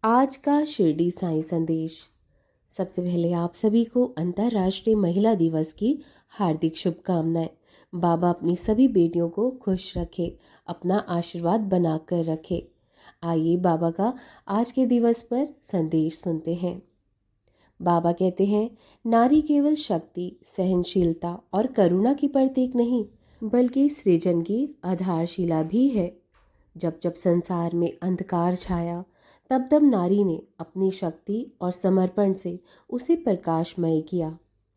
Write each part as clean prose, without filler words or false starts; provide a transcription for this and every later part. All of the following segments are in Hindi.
आज का शिरडी साईं संदेश। सबसे पहले आप सभी को अंतर्राष्ट्रीय महिला दिवस की हार्दिक शुभकामनाएं। बाबा अपनी सभी बेटियों को खुश रखे, अपना आशीर्वाद बनाकर रखे। आइए बाबा का आज के दिवस पर संदेश सुनते हैं। बाबा कहते हैं, नारी केवल शक्ति, सहनशीलता और करुणा की प्रतीक नहीं, बल्कि सृजन की आधारशिला भी है। जब जब संसार में अंधकार छाया, तब तब नारी ने अपनी शक्ति और समर्पण से उसे प्रकाशमय किया।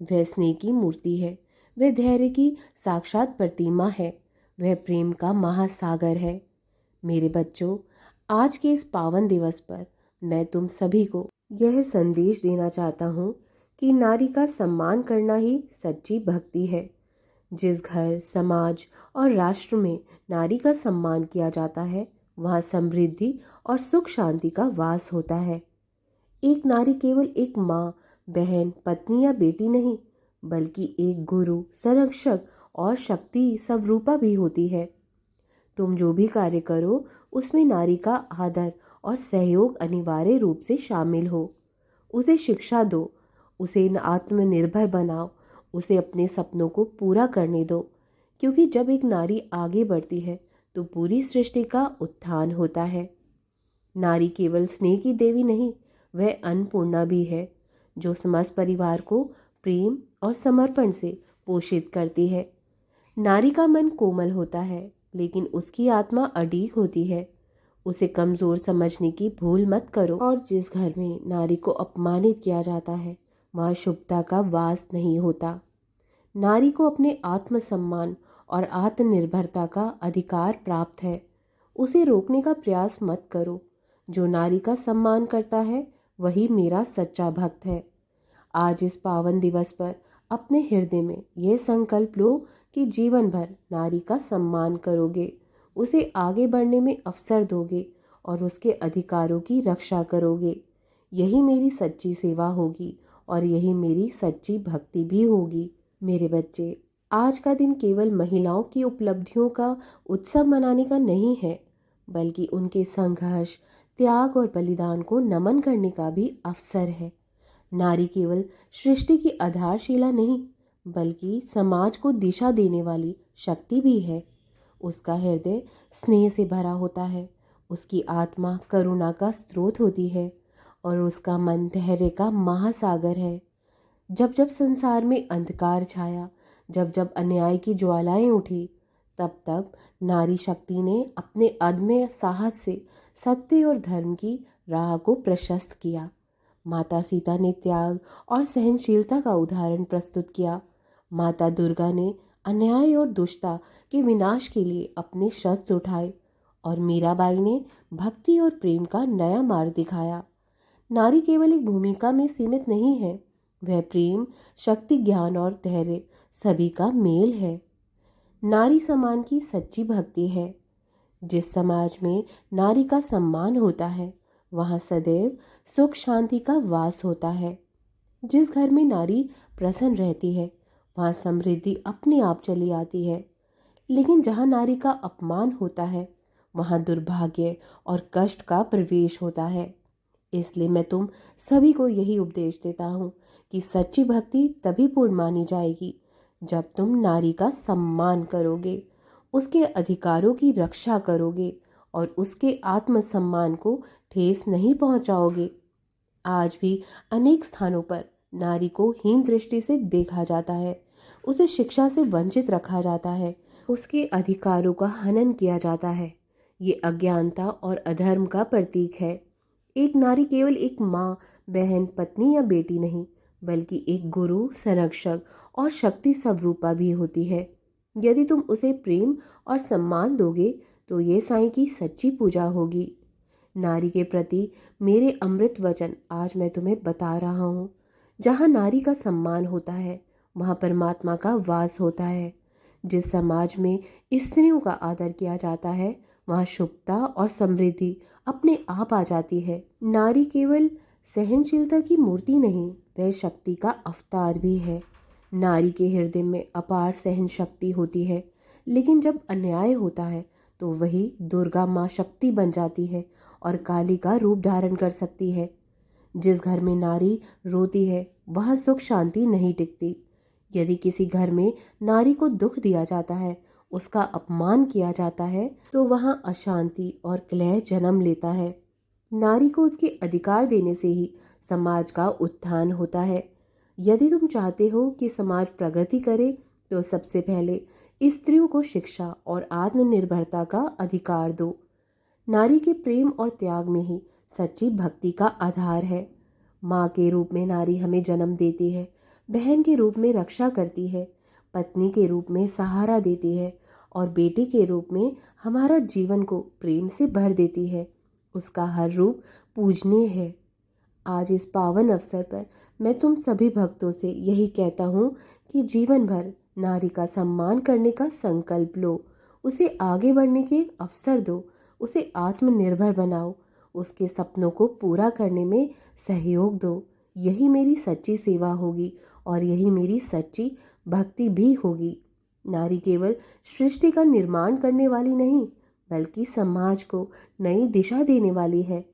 वह स्नेह की मूर्ति है, वह धैर्य की साक्षात प्रतिमा है, वह प्रेम का महासागर है। मेरे बच्चों, आज के इस पावन दिवस पर मैं तुम सभी को यह संदेश देना चाहता हूँ कि नारी का सम्मान करना ही सच्ची भक्ति है। जिस घर, समाज और राष्ट्र में नारी का सम्मान किया जाता है, वहाँ समृद्धि और सुख शांति का वास होता है। एक नारी केवल एक माँ, बहन, पत्नी या बेटी नहीं, बल्कि एक गुरु, संरक्षक और शक्ति स्वरूपा भी होती है। तुम जो भी कार्य करो, उसमें नारी का आदर और सहयोग अनिवार्य रूप से शामिल हो। उसे शिक्षा दो, उसे आत्मनिर्भर बनाओ, उसे अपने सपनों को पूरा करने दो। क्योंकि जब एक नारी आगे बढ़ती है तो पूरी सृष्टि का उत्थान होता है। नारी केवल स्नेह की देवी नहीं, वह अन्नपूर्णा भी है, जो समस्त परिवार को प्रेम और समर्पण से पोषित करती है। नारी का मन कोमल होता है, लेकिन उसकी आत्मा अडिग होती है। उसे कमजोर समझने की भूल मत करो। और जिस घर में नारी को अपमानित किया जाता है, वहाँ शुभता का वास नहीं होता। नारी को अपने आत्मसम्मान और आत्मनिर्भरता का अधिकार प्राप्त है। उसे रोकने का प्रयास मत करो। जो नारी का सम्मान करता है, वही मेरा सच्चा भक्त है। आज इस पावन दिवस पर अपने हृदय में यह संकल्प लो कि जीवन भर नारी का सम्मान करोगे, उसे आगे बढ़ने में अवसर दोगे और उसके अधिकारों की रक्षा करोगे। यही मेरी सच्ची सेवा होगी और यही मेरी सच्ची भक्ति भी होगी। मेरे बच्चे, आज का दिन केवल महिलाओं की उपलब्धियों का उत्सव मनाने का नहीं है, बल्कि उनके संघर्ष, त्याग और बलिदान को नमन करने का भी अवसर है। नारी केवल सृष्टि की आधारशिला नहीं, बल्कि समाज को दिशा देने वाली शक्ति भी है। उसका हृदय स्नेह से भरा होता है, उसकी आत्मा करुणा का स्रोत होती है और उसका मन धैर्य का महासागर है। जब जब संसार में अंधकार छाया, जब जब अन्याय की ज्वालाएं उठी, तब तब नारी शक्ति ने अपने अदम्य साहस से सत्य और धर्म की राह को प्रशस्त किया। माता सीता ने त्याग और सहनशीलता का उदाहरण प्रस्तुत किया। माता दुर्गा ने अन्याय और दुष्टता के विनाश के लिए अपने शस्त्र उठाए और मीराबाई ने भक्ति और प्रेम का नया मार्ग दिखाया। नारी केवल एक भूमिका में सीमित नहीं है, वह प्रेम, शक्ति, ज्ञान और धैर्य सभी का मेल है। नारी सम्मान की सच्ची भक्ति है। जिस समाज में नारी का सम्मान होता है, वहाँ सदैव सुख शांति का वास होता है। जिस घर में नारी प्रसन्न रहती है, वहाँ समृद्धि अपने आप चली आती है। लेकिन जहाँ नारी का अपमान होता है, वहाँ दुर्भाग्य और कष्ट का प्रवेश होता है। इसलिए मैं तुम सभी को यही उपदेश देता हूँ कि सच्ची भक्ति तभी पूर्ण मानी जाएगी जब तुम नारी का सम्मान करोगे, उसके अधिकारों की रक्षा करोगे और उसके आत्मसम्मान को ठेस नहीं पहुंचाओगे। आज भी अनेक स्थानों पर नारी को हीन दृष्टि से देखा जाता है, उसे शिक्षा से वंचित रखा जाता है, उसके अधिकारों का हनन किया जाता है। ये अज्ञानता और अधर्म का प्रतीक है। एक नारी केवल एक माँ, बहन, पत्नी या बेटी नहीं, बल्कि एक गुरु, संरक्षक और शक्ति स्वरूपा भी होती है। यदि तुम उसे प्रेम और सम्मान दोगे, तो ये साईं की सच्ची पूजा होगी। नारी के प्रति मेरे अमृत वचन आज मैं तुम्हें बता रहा हूँ। जहाँ नारी का सम्मान होता है, वहाँ परमात्मा का वास होता है। जिस समाज में स्त्रियों का आदर किया जाता है, वहाँ शुभता और समृद्धि अपने आप आ जाती है। नारी केवल सहनशीलता की मूर्ति नहीं, वह शक्ति का अवतार भी है। नारी के हृदय में अपार सहन शक्ति होती है, लेकिन जब अन्याय होता है तो वही दुर्गा माँ शक्ति बन जाती है और काली का रूप धारण कर सकती है। जिस घर में नारी रोती है वहाँ सुख शांति नहीं टिकती। यदि किसी घर में नारी को दुख दिया जाता है, उसका अपमान किया जाता है, तो वहाँ अशांति और कलह जन्म लेता है। नारी को उसके अधिकार देने से ही समाज का उत्थान होता है। यदि तुम चाहते हो कि समाज प्रगति करे, तो सबसे पहले स्त्रियों को शिक्षा और आत्मनिर्भरता का अधिकार दो। नारी के प्रेम और त्याग में ही सच्ची भक्ति का आधार है। माँ के रूप में नारी हमें जन्म देती है, बहन के रूप में रक्षा करती है, पत्नी के रूप में सहारा देती है और बेटी के रूप में हमारा जीवन को प्रेम से भर देती है। उसका हर रूप पूजनीय है। आज इस पावन अवसर पर मैं तुम सभी भक्तों से यही कहता हूँ कि जीवन भर नारी का सम्मान करने का संकल्प लो, उसे आगे बढ़ने के अवसर दो, उसे आत्मनिर्भर बनाओ, उसके सपनों को पूरा करने में सहयोग दो। यही मेरी सच्ची सेवा होगी और यही मेरी सच्ची भक्ति भी होगी। नारी केवल सृष्टि का निर्माण करने वाली नहीं, बल्कि समाज को नई दिशा देने वाली है।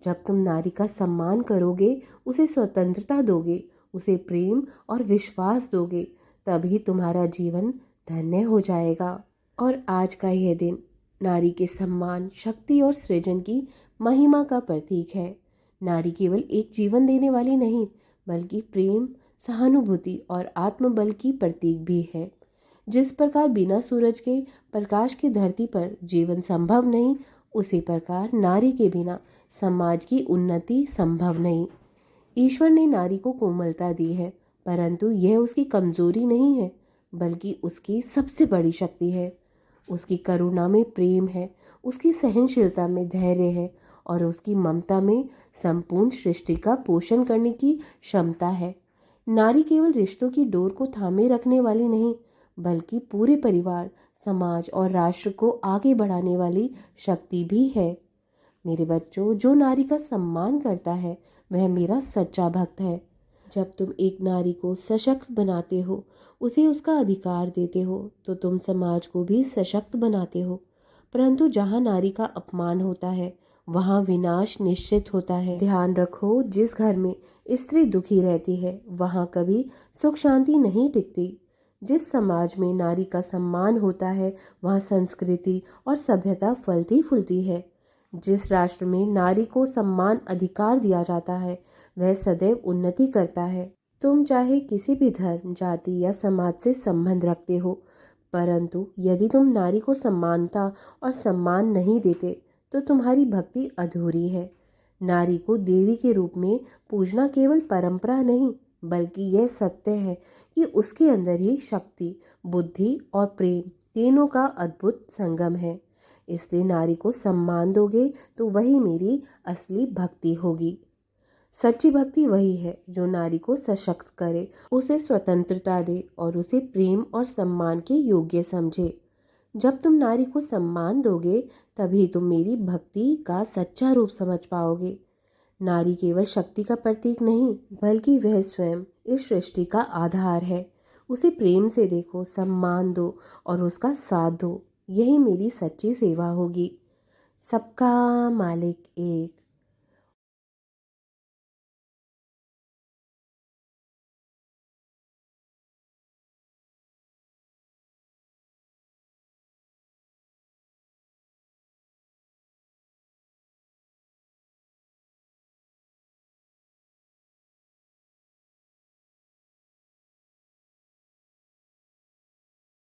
जब तुम नारी का सम्मान करोगे, उसे स्वतंत्रता दोगे, उसे प्रेम और विश्वास दोगे, तभी तुम्हारा जीवन धन्य हो जाएगा। और आज का यह दिन नारी के सम्मान, शक्ति और सृजन की महिमा का प्रतीक है। नारी केवल एक जीवन देने वाली नहीं, बल्कि प्रेम, सहानुभूति और आत्मबल की प्रतीक भी है। जिस प्रकार बिना सूरज के प्रकाश की धरती पर जीवन संभव नहीं, उसी प्रकार नारी के बिना समाज की उन्नति संभव नहीं। ईश्वर ने नारी को कोमलता दी है, परंतु यह उसकी कमजोरी नहीं है, बल्कि उसकी सबसे बड़ी शक्ति है। उसकी करुणा में प्रेम है, उसकी सहनशीलता में धैर्य है और उसकी ममता में संपूर्ण सृष्टि का पोषण करने की क्षमता है। नारी केवल रिश्तों की डोर को थामे रखने वाली नहीं, बल्कि पूरे परिवार, समाज और राष्ट्र को आगे बढ़ाने वाली शक्ति भी है। मेरे बच्चों, जो नारी का सम्मान करता है वह मेरा सच्चा भक्त है। जब तुम एक नारी को सशक्त बनाते हो, उसे उसका अधिकार देते हो, तो तुम समाज को भी सशक्त बनाते हो। परंतु जहाँ नारी का अपमान होता है, वहाँ विनाश निश्चित होता है। ध्यान रखो, जिस घर में स्त्री दुखी रहती है, वहाँ कभी सुख शांति नहीं टिकती। जिस समाज में नारी का सम्मान होता है, वहाँ संस्कृति और सभ्यता फलती फूलती है। जिस राष्ट्र में नारी को सम्मान अधिकार दिया जाता है, वह सदैव उन्नति करता है। तुम चाहे किसी भी धर्म, जाति या समाज से संबंध रखते हो, परंतु यदि तुम नारी को समानता और सम्मान नहीं देते, तो तुम्हारी भक्ति अधूरी है। नारी को देवी के रूप में पूजना केवल परंपरा नहीं, बल्कि यह सत्य है कि उसके अंदर ही शक्ति, बुद्धि और प्रेम तीनों का अद्भुत संगम है। इसलिए नारी को सम्मान दोगे तो वही मेरी असली भक्ति होगी। सच्ची भक्ति वही है जो नारी को सशक्त करे, उसे स्वतंत्रता दे और उसे प्रेम और सम्मान के योग्य समझे। जब तुम नारी को सम्मान दोगे, तभी तुम मेरी भक्ति का सच्चा रूप समझ पाओगे। नारी केवल शक्ति का प्रतीक नहीं, बल्कि वह स्वयं इस सृष्टि का आधार है। उसे प्रेम से देखो, सम्मान दो और उसका साथ दो। यही मेरी सच्ची सेवा होगी। सबका मालिक एक।